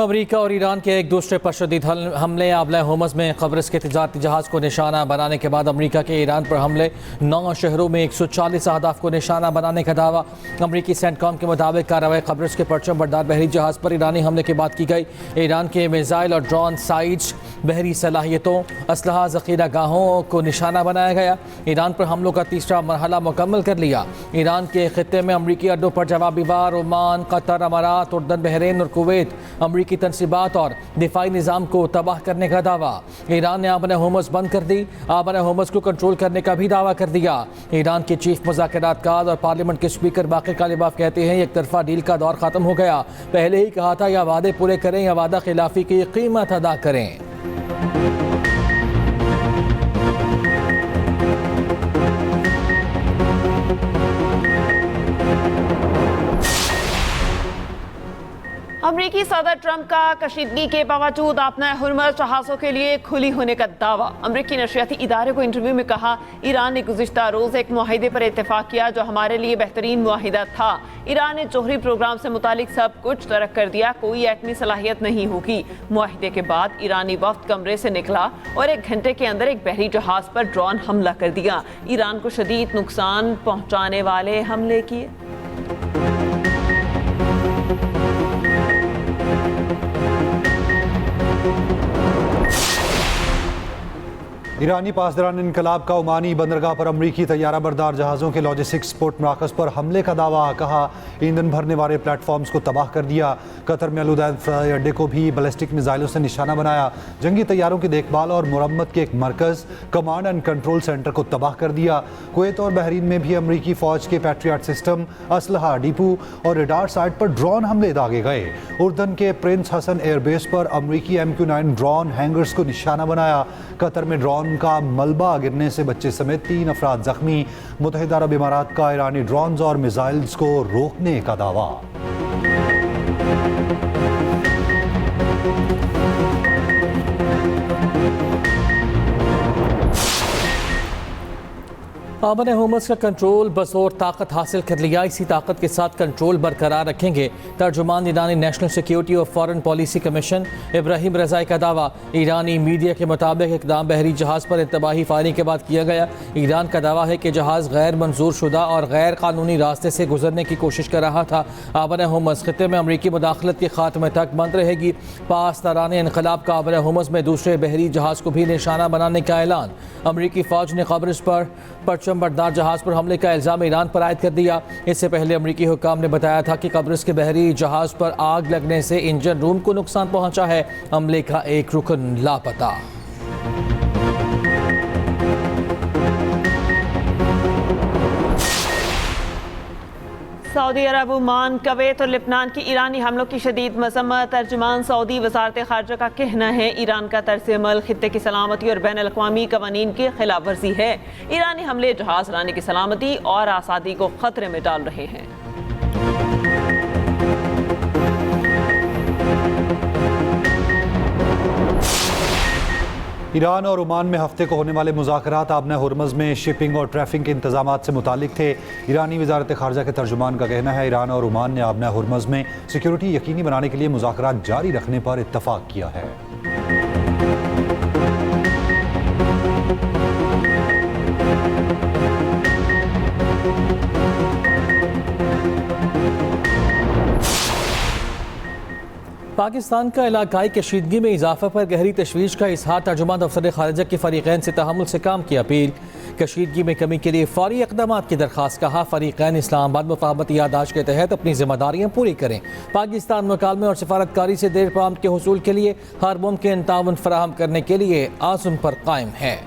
अमरीका और ईरान के एक दूसरे पर शदीद हमले। आबला होमस में कब्रिस के तिजारती जहाज़ को निशाना बनाने के बाद अमरीका के ईरान पर हमले। 9 शहरों में 140 अहदाफ को निशाना बनाने का दावा। अमरीकी सेंटकॉम के मुताबिक कार्रवाई कब्रिस के परचम बरदार बहरी जहाज़ पर ईरानी हमले के बाद की गई। ईरान के मिसाइल और ड्रोन साइट्स, बहरी सलाहियतों, असलहा ज़ख़ीरा गाहों को निशाना बनाया गया। ईरान पर हमलों का तीसरा मरहला मुकम्मल कर लिया। ईरान के खित्ते में अमरीकी अड्डों पर जवाबी वार ओमान, कतर, अमारात, उर्दन, बहरीन और कुवैत अमरीकी तनसीबात और दिफाई निज़ाम को तबाह करने का दावा। ईरान ने आबन होमस बंद कर दी। आबन होमस को कंट्रोल करने का भी दावा कर दिया। ईरान के चीफ मुज़ाकरातकार और पार्लियामेंट के स्पीकर बाक़िर कालिबाफ कहते हैं एक तरफा डील का दौर ख़त्म हो गया। पहले ही कहा था या वादे पूरे करें या वादा खिलाफी की कीमत अदा करें। अमरीकी सदर ट्रंप का कशीदगी के बावजूद अपना हुर्मुज़ जहाज़ों के लिए खुली होने का दावा। अमरीकी नशरियाती इदारे को इंटरव्यू में कहा, ईरान ने गुज़िश्ता रोज़ एक मुआहिदे पर इत्तेफाक किया जो हमारे लिए बेहतरीन मुआहिदा था। ईरान ने जोहरी प्रोग्राम से मुतालिक सब कुछ तर्क कर दिया, कोई एटमी सलाहियत नहीं होगी। मुआहिदे के बाद ईरानी वफ्द कमरे से निकला और 1 घंटे के अंदर एक बहरी जहाज़ पर ड्रोन हमला कर दिया। ईरान को शदीद नुकसान पहुँचाने वाले हमले किए। ईरानी पासदारान इनकलाब का ओमानी बंदरगाह पर अमरीकी तैयारा बरदार जहाज़ों के लॉजिस्टिक्स पोर्ट मराकज़ पर हमले का दावा। कहा ईंधन भरने वाले प्लेटफॉर्म्स को तबाह कर दिया। कतर में अलुदैन फ्लाई अड्डे को भी बैलिस्टिक मिसाइलों से निशाना बनाया। जंगी तैयारों की देखभाल और मुरम्मत के एक मरकज़, कमांड एंड कंट्रोल सेंटर को तबाह कर दिया। कुवैत और बहरीन में भी अमरीकी फ़ौज के पैट्रियट सिस्टम, असलहा डिपो और रडार साइट पर ड्रोन हमले दागे गए। उर्दन के प्रिंस हसन एयरबेस पर अमरीकी MQ-9 ड्रोन हैंगर्स को निशाना बनाया। कतर में ड्रोन का मलबा गिरने से बच्चे समेत 3 अफराद जख्मी। मुत्तहिदा अरब इमारात का ईरानी ड्रोन्स और मिसाइल्स को रोकने का दावा। आबन होमस का कंट्रोल बसौर ताकत हासिल कर लिया। इसी ताकत के साथ कंट्रोल बरकरार रखेंगे। तर्जुमान ईरानी नेशनल सिक्योरिटी और फॉरेन पॉलिसी कमीशन इब्राहिम रज़ाई का दावा। ईरानी मीडिया के मुताबिक इक़दाम बहरी जहाज़ पर इंतबाही फायरिंग के बाद किया गया। ईरान का दावा है कि जहाज़ गैर मंजूर शुदा और गैर कानूनी रास्ते से गुजरने की कोशिश कर रहा था। आबन होमस खित्ते में अमरीकी मुदाखलत के खात्मे तक बंद रहेगी। पासदारान इनकलाब का आबन होमस में दूसरे बहरी जहाज़ को भी निशाना बनाने का ऐलान। अमरीकी फ़ौज ने कब्रिस पर परचम बरदार जहाज़ पर हमले का इल्ज़ाम ईरान पर आयद कर दिया। इससे पहले अमरीकी हुक्काम ने बताया था कि कब्रिस के बहरी जहाज़ पर आग लगने से इंजन रूम को नुकसान पहुंचा है। हमले का एक रुकन लापता। सऊदी अरब, ओमान, कुवैत और लेबनान की ईरानी हमलों की शदीद मजम्मत। तर्जुमान सऊदी वज़ारत ख़ारजा का कहना है ईरान का तर्ज़ अमल खित्ते की सलामती और बैन अल-अक़वामी क़वानीन की खिलाफ वर्जी है। ईरानी हमले जहाज़ रानी की सलामती और आज़ादी को ख़तरे में डाल रहे हैं। ईरान और ओमान में हफ्ते को होने वाले मुज़ाकरात आबन हुर्मुज़ में शिपिंग और ट्रैफिक के इंतजामात से मुतालिक थे। ईरानी वज़ारत ख़ारजा के तर्जुमान का कहना है ईरान और ओमान ने आबन हुर्मुज़ में सिक्योरिटी यकीनी बनाने के लिए मुज़ाकरात जारी रखने पर इत्तफ़ाक़ किया है। पाकिस्तान का इलाकाई कशीदगी में इजाफा पर गहरी तशवीश का इजहार। तर्जुमान दफ्तर खारिजा के फरीक़ैन से तहम्मुल से काम की अपील। कशीदगी में कमी के लिए फौरी इक़दामात की दरख्वास्त। कहा फरीक़ैन इस्लामाबाद मुफ़ाहमती यादाश्त के तहत अपनी जिम्मेदारियाँ पूरी करें। पाकिस्तान मुकालमे और सफारतकारी से देर पाम के हुसूल के लिए हर मुमकिन ताउन फराहम करने के लिए आज़म पर कायम है।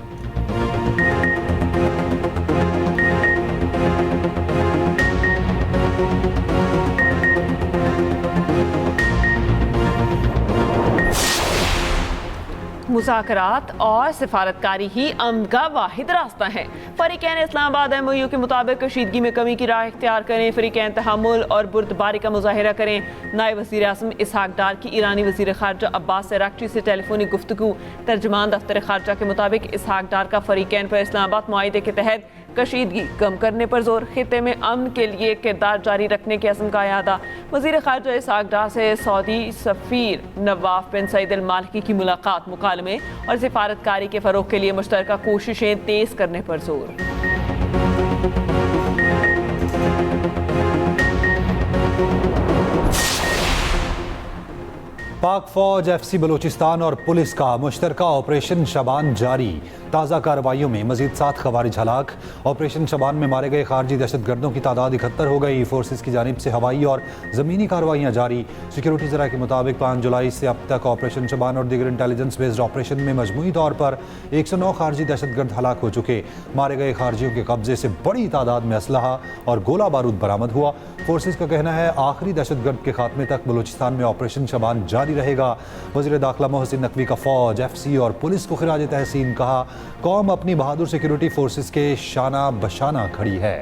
मुज़ाकरात और सिफारतकारी ही अमन का वाहिद रास्ता है। फरीक़ैन इस्लामाबाद MOU के मुताबिक कशीदगी में कमी की राह इख्तियार करें। फरीक़ैन तहम्मुल और बुर्दबारी का मुज़ाहिरा करें। नायब वज़ीर आज़म इसहाक डार की ईरानी वज़ीर ख़ारजा अब्बास अराग़ची से टेलीफोनिक गुफ्तगू। तर्जुमान दफ्तर ख़ारजा के मुताबिक इसहाक डार का फरीक़ैन पर इस्लामाबाद मुआहिदे के तहत कशीदगी कम करने पर जोर, खित्ते में अमन के लिए किरदार जारी रखने के अज़्म का यादा। वज़ीर ख़ारिजा इसहाक़ डार से सऊदी सफ़ीर नवाफ बिन सईद अल मालिकी की मुलाकात, मुकालमे और सिफारतकारी के फ़रोग़ के लिए मुश्तरका कोशिशें तेज़ करने पर जोर। पाक फौज, FC बलूचिस्तान और पुलिस का मुश्तरका ऑपरेशन शबान जारी। ताज़ा कार्रवाइयों में मजीद 7 खवारिज हलाक। ऑपरेशन शबान में मारे गए खारजी दहशतगर्दों की तादाद 71 हो गई। फोर्सेस की जानिब से हवाई और ज़मीनी कार्रवाइयाँ जारी। सिक्योरिटी ज़रा के मुताबिक 5 जुलाई से अब तक ऑपरेशन शबान और दीगर इंटेलिजेंस बेस्ड ऑपरेशन में मजमूई तौर पर 109 खारजी दहशतगर्द हलाक हो चुके। मारे गए खारजियों के कब्जे से बड़ी तादाद में असलहा और गोला बारूद बरामद हुआ। फोर्सेस का कहना है आखिरी दहशतगर्द के खात्मे तक बलूचिस्तान में ऑपरेशन शबान जारी रहेगा। वज़ीर दाखिला मोहसिन नकवी का फौज, FC और पुलिस को खिराज तहसीन, कहा कौम अपनी बहादुर सिक्योरिटी फोर्सेस के शाना बशाना खड़ी है।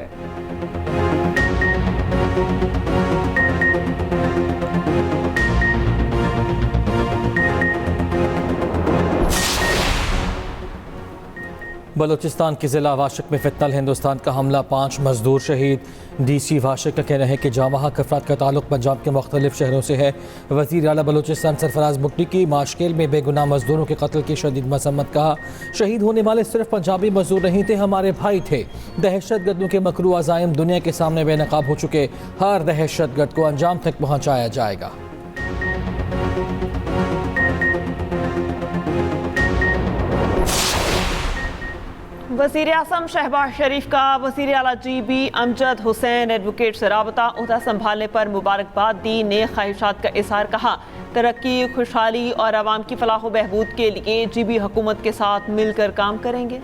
बलूचिस्तान के ज़िला वाशिक में फितनल हिंदुस्तान का हमला, 5 मजदूर शहीद। DC वाशिक का कहना है कि जामहा अफराद का ताल्लुक पंजाब के मुख्तलिफ शहरों से है। वज़ीर आला बलूचिस्तान सरफराज बुगटी की माशकेल में बेगुनाह मजदूरों के कत्ल की शदीद मसम्मत, कहा शहीद होने वाले सिर्फ पंजाबी मजदूर नहीं थे, हमारे भाई थे। दहशतगर्दों के मकरू अज़ाइम दुनिया के सामने बेनकाब हो चुके, हर दहशतगर्द को अंजाम तक पहुँचाया जाएगा। वज़ीर आज़म शहबाज शरीफ का वज़ीर आला GB अमजद हुसैन एडवोकेट से राबता, ओहदा संभालने पर मुबारकबाद दी, नेक ख्वाहिशात का इज़हार, कहा तरक्की, खुशहाली और आवाम की फलाह व बहबूद के लिए GB हुकूमत के साथ मिलकर काम करेंगे।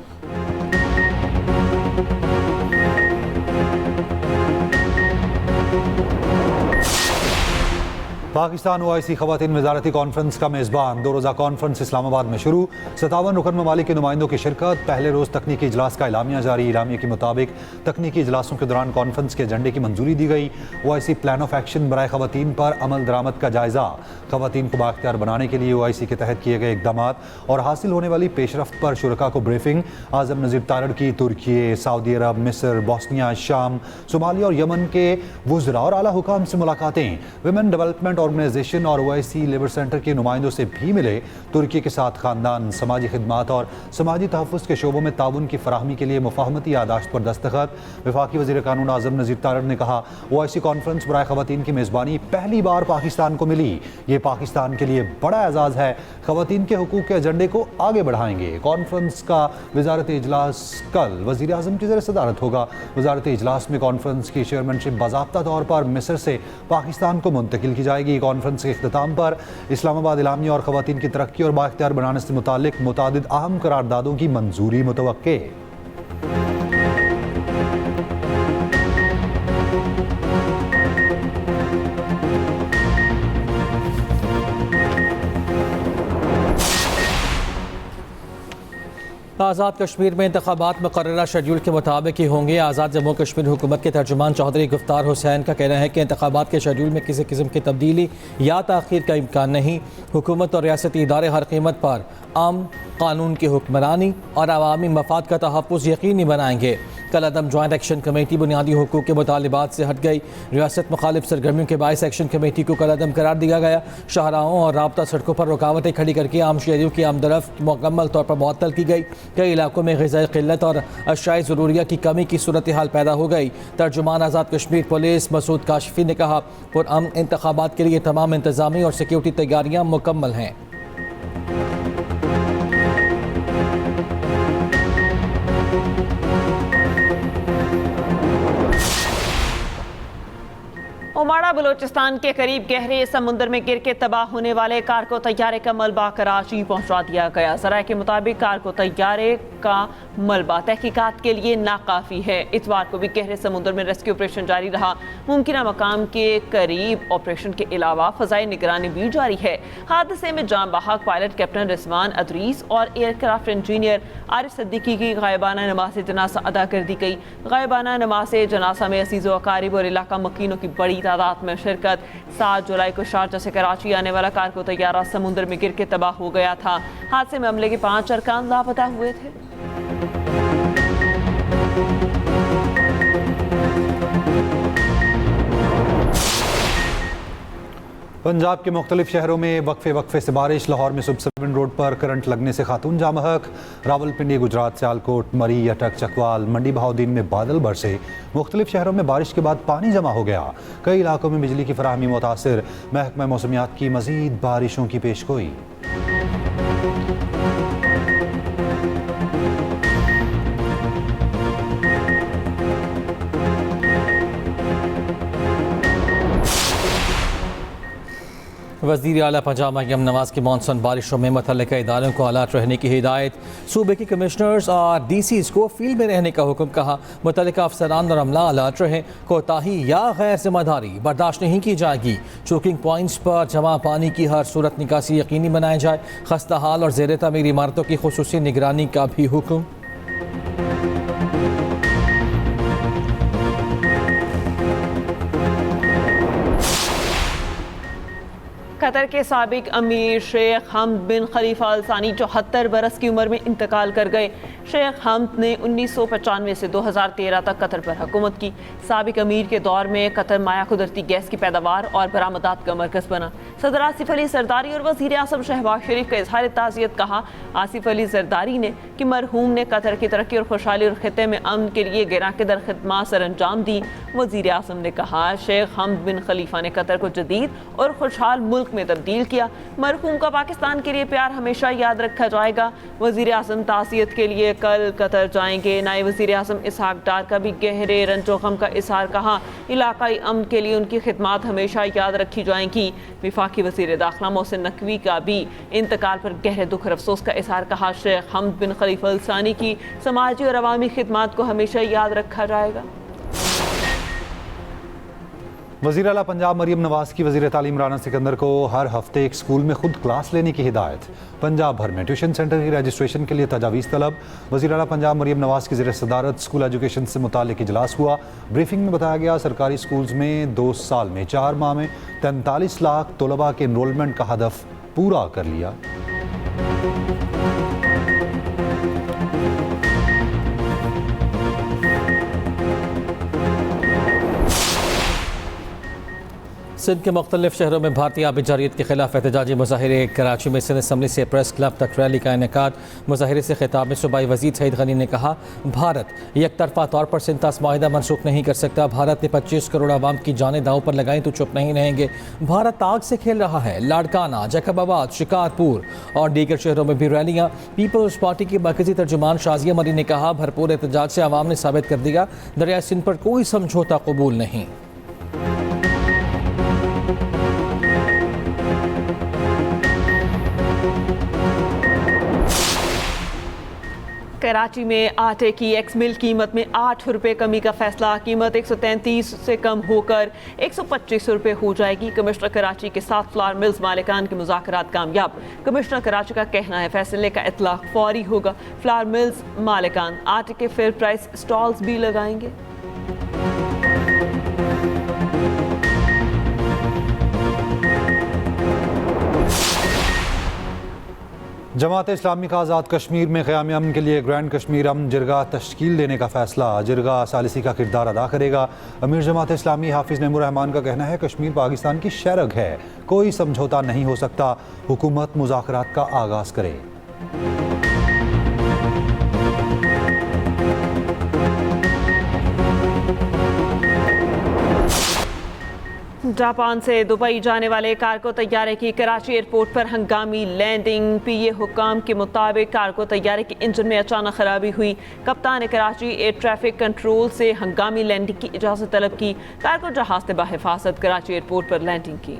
पाकिस्तान OIC ख़वातीन वज़ारती कॉन्फ्रेंस का मेज़बान। 2 रोज़ा कॉन्फ्रेंस इस्लामाबाद में शुरू। 57 रुकन ममालिक के नुमाइंदों की शिरकत। पहले रोज़ तकनीकी इजलास का एलामिया जारी। एलामिया के मुताबिक तकनीकी इजलासों के दौरान कॉन्फ्रेंस के एजेंडे की मंजूरी दी गई। OIC प्लान ऑफ एक्शन बराए ख़वातीन पर अमल दरामद का जायज़ा। ख़वातीन को बाख्तियार बनाने के लिए OIC के तहत किए गए इक़दाम और हासिल होने वाली पेशरफ्त पर शुरका को ब्रीफिंग। आज़म नज़ीर तारड़ की तुर्की, सऊदी अरब, मिस्र, बोस्निया, शाम, सोमालिया और यमन के वुज़रा और आला हुकाम से मुलाकातें। विमेन डेवलपमेंट ऑर्गेनाइजेशन और OIC लेबर सेंटर के नुमाइंदों से भी मिले। तुर्की के साथ खानदान, समाजी खिदमात और समाजी तहफ़्फ़ुज़ के शोबों में ताउन की फराहमी के लिए मुफ़ाहमती यादाश्त पर दस्तखत। वफाकी वज़ीर कानून आज़म नज़ीर तारड़ ने कहा OIC कॉन्फ्रेंस बराए ख़वातीन की मेज़बानी पहली बार पाकिस्तान को मिली। ये पाकिस्तान के लिए बड़ा एजाज़ है। ख़वातीन के हुकूक़ के एजेंडे को आगे बढ़ाएंगे। कॉन्फ्रेंस का वज़ारती इजलास कल वज़ीर आज़म की ज़रिए सदारत होगा। वज़ारती इजलास में कॉन्फ्रेंस की चेयरमैनशिप बाज़ाब्ता तौर पर मिस्र से पाकिस्तान को मुंतकिल की जाएगी। कॉन्फ्रेंस के इख्तिताम पर इस्लामाबाद इलामिया और ख़वातीन की तरक्की और बाख्तियार बनाने से मुताल्लिक मुतादिद अहम करारदादों की मंजूरी मुतवक्के। आज़ाद कश्मीर में इंतखाबात मुकर्ररा शेड्यूल के मुताबिक ही होंगे। आज़ाद जम्मू कश्मीर हुकूमत के तर्जुमान चौधरी गुफ्तार हुसैन का कहना है कि इंतखाबात के शेड्यूल में किसी किस्म की तब्दीली या ताख़ीर का इम्कान नहीं। हुकूमत और रियासती इदारे हर कीमत पर अमन, कानून की हुक्मरानी और अवामी मफाद का तहफ़्फ़ुज़ यकीनी बनाएंगे। कल अदम जॉइंट एक्शन कमेटी बुनियादी हुकूक़ के मुतालिबात से हट गई। रियासत मुखालिफ सरगर्मियों के बायस एक्शन कमेटी को कल अदम करार दिया गया। शाहराहों और राबता सड़कों पर रुकावटें खड़ी करके आम शहरियों की आमदरफ्त मुकम्मल तौर पर मुअत्तल की गई। कई इलाकों में ग़िज़ाई क़िल्लत और अशियाए ज़रूरिया की कमी की सूरत हाल पैदा हो गई। तर्जुमान आज़ाद कश्मीर पुलिस मसूद काशिफ़ी ने कहा पुरअमन इंतखाबात के लिए तमाम इंतज़ामी और सिक्योरिटी तैयारियाँ मुकम्मल हैं। ओमाड़ा बलूचिस्तान के करीब गहरे समुद्र में गिर के तबाह होने वाले कार्गो तैयारे का मलबा कराची पहुंचा दिया गया। ज़राए के मुताबिक कार्गो तैयारे का मलबा तहकीकात के लिए नाकाफ़ी है। इतवार को भी गहरे समुद्र में रेस्क्यू ऑपरेशन जारी रहा। मुमकिन मकाम के करीब ऑपरेशन के अलावा फ़ज़ाई निगरानी भी जारी है। हादसे में जान बहक पायलट कैप्टन रिजवान अदरीस और एयरक्राफ्ट इंजीनियर आरिफ सिद्दीकी की गायबाना नमाज जनाजा अदा कर दी गई। गायबाना नमाज जनाजा में अजीज़ व अकारिब और इलाका मकीनों की बड़ी तादाद में शिरकत। 7 जुलाई को शारजा से कराची आने वाला कार्गो तैयारा समुद्र में गिर के तबाह हो गया था। हादसे में अमले के 5 अरकान लापता हुए थे। पंजाब के मुख्तलिफ शहरों में वक्फे से बारिश। लाहौर में सुबसबिन रोड पर करंट लगने से खातून जाँ महक। रावलपिंडी, गुजरात, सियालकोट, मरी, अटक, चकवाल, मंडी बहाउद्दीन में बादल बरसे। मुख्तलिफ शहरों में बारिश के बाद पानी जमा हो गया। कई इलाकों में बिजली की फराहमी मुतासिर। महकमा मौसमियात की मजीद बारिशों की पेशगोई। वज़ीर आला पंजाब मरियम नवाज की मानसून बारिशों में मुतल्लिका इदारों को अलर्ट रहने की हिदायत। सूबे के कमिश्नर्स और DCs को फील्ड में रहने का हुक्म। कहा मुतल्लिका अफसरान और अमला अलर्ट रहें। कोताही या गैर जिम्मेदारी बर्दाश्त नहीं की जाएगी। चोकिंग पॉइंट्स पर जमा पानी की हर सूरत निकासी यकीनी बनाई जाए। खस्ता हाल और ज़ेर तमीर इमारतों की खुसूसी निगरानी का भी हुक्म। कतर के साबिक अमीर शेख हमद बिन खलीफा अल सानी 74 बरस की उम्र में इंतकाल कर गए। शेख हमद ने 1995 से 2013 तक कतर पर हुकूमत की। साबिक अमीर के दौर में कतर माया कुदरती गैस की पैदावार और बरामदात का मरकज़ बना। सदर आसिफ अली जरदारी और वज़ीर आज़म शहबाज शरीफ का इजहार ताज़ियत। कहा आसिफ अली जरदारी ने कि मरहूम ने कतर की तरक्की और खुशहाली और खित्ते में अमन के लिए गिरा के दर खिदमात सर अंजाम दी। वज़ीर आज़म ने कहा शेख हमद बिन खलीफा ने कतर को जदीद और खुशहाल मुल्क में तब्दील किया। मरहूम का पाकिस्तान के लिए प्यार हमेशा याद रखा जाएगा। वज़ीर आज़म ताज़ियत के लिए कल कतर जाएंगे। नायब वज़ीर आज़म इसहाक डार का भी गहरे रंजो गम का इज़हार। कहा इलाकाई अमन के लिए उनकी खिदमात हमेशा याद रखी जाएंगी। वफाकी वज़ीर दाखिला मोहसिन नकवी का भी इंतकाल पर गहरे दुख और अफसोस का इज़हार। कहा शेख हमद बिन खलीफा अल सानी की समाजी और अवामी खिदमात को हमेशा याद रखा जाएगा। वज़ीर आला पंजाब मरियम नवाज की वज़ीर तालीम राना सिकंदर को हर हफ्ते एक स्कूल में खुद क्लास लेने की हिदायत। पंजाब भर में ट्यूशन सेंटर की रजिस्ट्रेशन के लिए तजावीज़ तलब। वज़ीर आला पंजाब मरियम नवाज की ज़ेर सदारत स्कूल एजुकेशन से मुताल्लिक़ इजलास हुआ। ब्रीफिंग में बताया गया सरकारी स्कूल्स में 2 साल में 4 माह में 43 लाख तलबा के इनरोलमेंट का हदफ पूरा कर लिया। सिंध के मुख्तलिफ शहरों में भारतीय आबी जारियत के खिलाफ एहतजाजी मुजाहिरे। कराची में सिंध असम्बली से प्रेस क्लब तक रैली का इनेकाद। मुजाहिरे से खिताब में सूबाई वज़ीर सईद गनी ने कहा भारत एक तरफा तौर पर सिंध तास माहिदा मनसूख नहीं कर सकता। भारत ने 25 करोड़ आवाम की जानें दांव पर लगाई तो चुप नहीं रहेंगे। भारत आग से खेल रहा है। लाड़काना, जैकबाबाद, शिकारपुर और दीगर शहरों में भी रैलियाँ। पीपल्स पार्टी के मरकजी तर्जुमान शाजिया मरी ने कहा भरपूर एहतजाज से आवाम ने साबित कर दिया दरिया सिंध पर कोई समझौता कबूल नहीं। कराची में आटे की एक्स मिल कीमत में 8 रुपये कमी का फैसला। कीमत 133 से कम होकर 125 रुपये हो जाएगी। कमिश्नर कराची के साथ फ्लावर मिल्स मालिकान के मुज़ाकरात कामयाब। कमिश्नर कराची का कहना है फैसले का इतलाक फौरी होगा। फ्लावर मिल्स मालिकान आटे के फेयर प्राइस स्टॉल्स भी लगाएंगे। जमात इस्लामी का आज़ाद कश्मीर में क़याम अमन के लिए ग्रैंड कश्मीर अमन जिरगा तश्कील देने का फैसला। जिरगा सालिसी का किरदार अदा करेगा। अमीर जमात इस्लामी हाफिज़ नईमुर रहमान का कहना है कश्मीर पाकिस्तान की शरग है, कोई समझौता नहीं हो सकता। हुकूमत मुज़ाकरात का आगाज़ करे। जापान से दुबई जाने वाले कार्गो तैयारे की कराची एयरपोर्ट पर हंगामी लैंडिंग। पीए हुकाम के मुताबिक कार्गो तैयारे के इंजन में अचानक खराबी हुई। कप्तान कराची एयर ट्रैफिक कंट्रोल से हंगामी लैंडिंग की इजाज़त तलब की। कार्गो जहाज ने बाहिफाजत कराची एयरपोर्ट पर लैंडिंग की।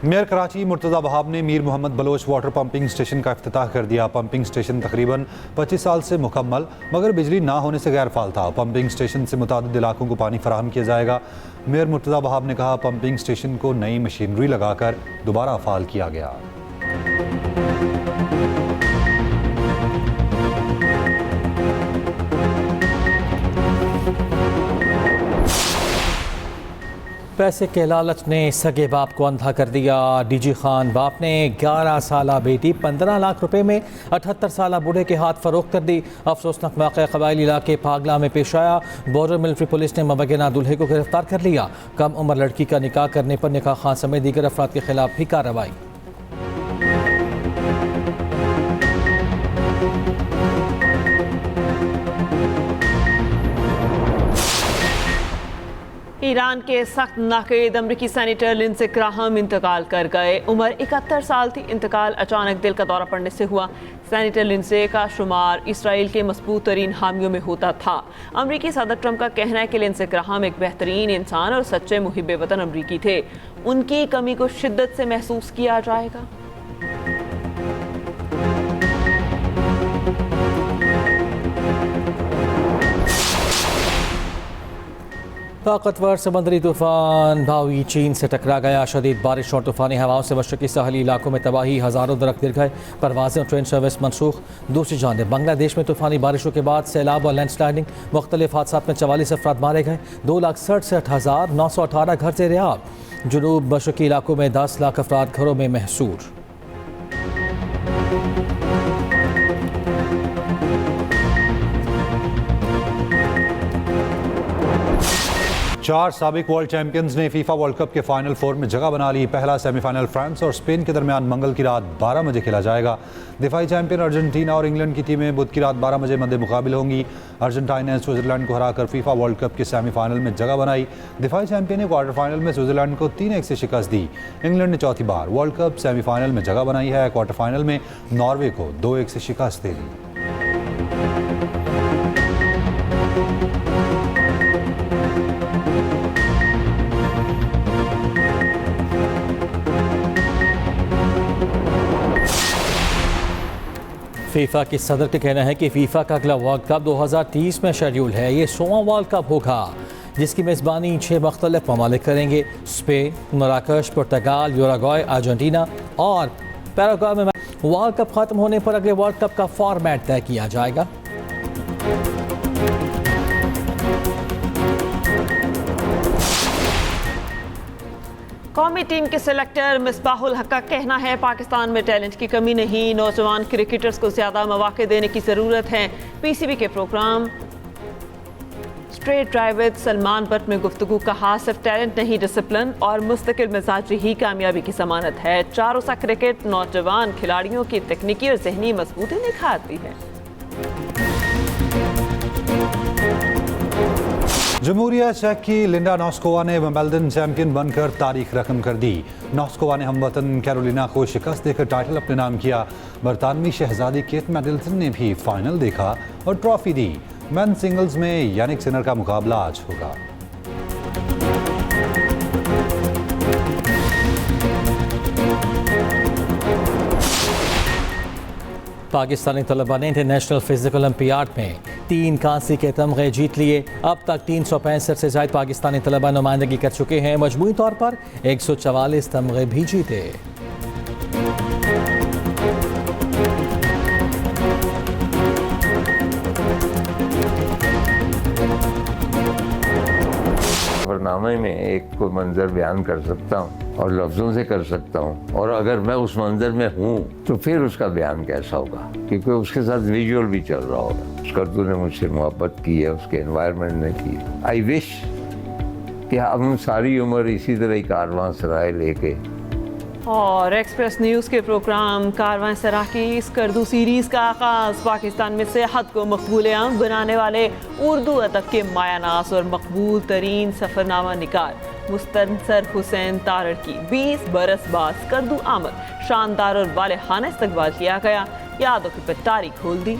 मेयर कराची मुर्तज़ा वहाब ने Mir Mohammad Baloch water pumping station का इफ्तिताह कर दिया। पंपिंग स्टेशन तकरीबन 25 साल से मुकम्मल मगर बिजली ना होने से गैर फाल था। पंपिंग स्टेशन से मुतादिद इलाकों को पानी फराहम किया जाएगा। मेयर मुर्तज़ा वहाब ने कहा पंपिंग स्टेशन को नई मशीनरी लगाकर दोबारा फाल किया गया। पैसे के लालच ने सगे बाप को अंधा कर दिया। डीजी खान बाप ने 11 साला बेटी 15 लाख रुपए में 78 साला बूढ़े के हाथ फरोख्त कर दी। अफसोसनाक वाक़या कबायली इलाके पागला में पेश आया। बॉर्डर मिलिट्री पुलिस ने मबगना दूल्हे को गिरफ्तार कर लिया। कम उम्र लड़की का निकाह करने पर निकाह खान समेत दीगर अफराद के खिलाफ भी कार्रवाई। ईरान के सख्त नाक़द अमरीकी सेनेटर लिंडसे ग्राहम इंतकाल कर गए। उम्र 71 साल थी। इंतकाल अचानक दिल का दौरा पड़ने से हुआ। सेनेटर लिंडसे का शुमार इसराइल के मजबूत तरीन हामियों में होता था। अमरीकी सदर ट्रंप का कहना है कि लिंडसे ग्राहम एक बेहतरीन इंसान और सच्चे मुहिब वतन अमरीकी थे। उनकी कमी को शिद्दत से महसूस किया जाएगा। ताकतवर समंदरी तूफान भावी चीन से टकरा गया। शदीद बारिश और तूफानी हवाओं से मशरकी साहली इलाकों में तबाही, हज़ारों दरख्त गिर गए, परवाज़ें और ट्रेन सर्विस मनसूख। दूसरी जानिब बांग्लादेश में तूफानी बारिशों के बाद सैलाब और लैंडस्लाइडिंग, मुख्तलिफ हादसात में 44 अफराद मारे गए। 2,67,918 घर से रिहाब। जुनूब मशरकी इलाकों में 10 लाख अफराद घरों में महसूर। चार साबिक वर्ल्ड चैंपियंस ने फीफा वर्ल्ड कप के फाइनल फोर में जगह बना ली। पहला सेमीफाइनल फ्रांस और स्पेन के दरमियान मंगल की रात 12 बजे खेला जाएगा। दिफाई चैंपियन अर्जेंटीना और इंग्लैंड की टीमें बुध की रात 12 बजे मध्य मुकाबिल होंगी। अर्जेंटीना ने स्विट्जरलैंड को हराकर फीफा वर्ल्ड कप के सेमीफाइनल में जगह बनाई। दिफाई चैंपियन ने क्वार्टर फाइनल में स्विट्जरलैंड को 3-1 से शिकस्त दी। इंग्लैंड ने चौथी बार वर्ल्ड कप सेमीफाइनल में जगह बनाई है। क्वार्टर फाइनल में नॉर्वे को 2-1 से शिकस्त दे दी। फीफा के सदर का कहना है कि फीफा का अगला वर्ल्ड कप 2030 में शेड्यूल है। ये 100वां वर्ल्ड कप होगा जिसकी मेज़बानी 6 मुख्तलिफ ममालिक करेंगे। स्पेन, मराकश, पुर्तगाल, यूरुग्वे, अर्जेंटीना और पैराग्वे में वर्ल्ड कप खत्म होने पर अगले वर्ल्ड कप का फॉर्मेट तय किया जाएगा। कौमी टीम के सिलेक्टर मिसबाहुल हक का कहना है पाकिस्तान में टैलेंट की कमी नहीं, नौजवान क्रिकेटर्स को ज़्यादा मौके देने की ज़रूरत है। पीसीबी के program straight drive with Salman Butt में गुफ्तगू, कहा सिर्फ टैलेंट नहीं डिसिप्लिन और मुस्तकिल मिजाजी ही कामयाबी की ज़मानत है। चारों क्रिकेट नौजवान खिलाड़ियों की तकनीकी और जहनी मजबूती निखारती है। जमहूरिया चेक की लिंडा नोस्कोवा ने विंबलडन चैंपियन बनकर तारीख रकम कर दी। नोस्कोवा ने हमवतन कैरोलिना को शिकस्त देकर टाइटल अपने नाम किया। बरतानवी शहजादी केट मिडलटन ने भी फाइनल देखा और ट्रॉफी दी। मेन सिंगल्स में यानिक सिनर का मुकाबला आज होगा। पाकिस्तानी तलबा ने इंटरनेशनल फिजिकल ओलंपियाड में 3 कांसे के तमगे जीत लिए। अब तक 365 से ज़ायद पाकिस्तानी तलबा नुमाइंदगी कर चुके हैं। मजमूई तौर पर 144 तमगे भी जीते। सफरनामे में एक कोई मंजर बयान कर सकता हूँ और लफ्ज़ों से कर सकता हूँ, और अगर मैं उस मंजर में हूँ तो फिर उसका बयान कैसा होगा, क्योंकि उसके साथ विजुअल भी चल रहा होगा। उस कर्तू ने मुझसे मोहब्बत की है, उसके एनवायरनमेंट ने की। आई विश कि हम सारी उम्र इसी तरह ही कारवां सराय लेके। और एक्सप्रेस न्यूज़ के प्रोग्राम कारवां सराह की इस करदू सीरीज़ का आगाज़ पाकिस्तान में सेहत को मकबूल आम बनाने वाले उर्दू अदब के मायानास और मकबूल तरीन सफ़रनामा निगार मुस्तनसर हुसैन तारड़ की 20 बरस बाद करदू आमद शानदार और वालेहाना इस्तकबाल किया गया। यादों की पिटारी खोल दी।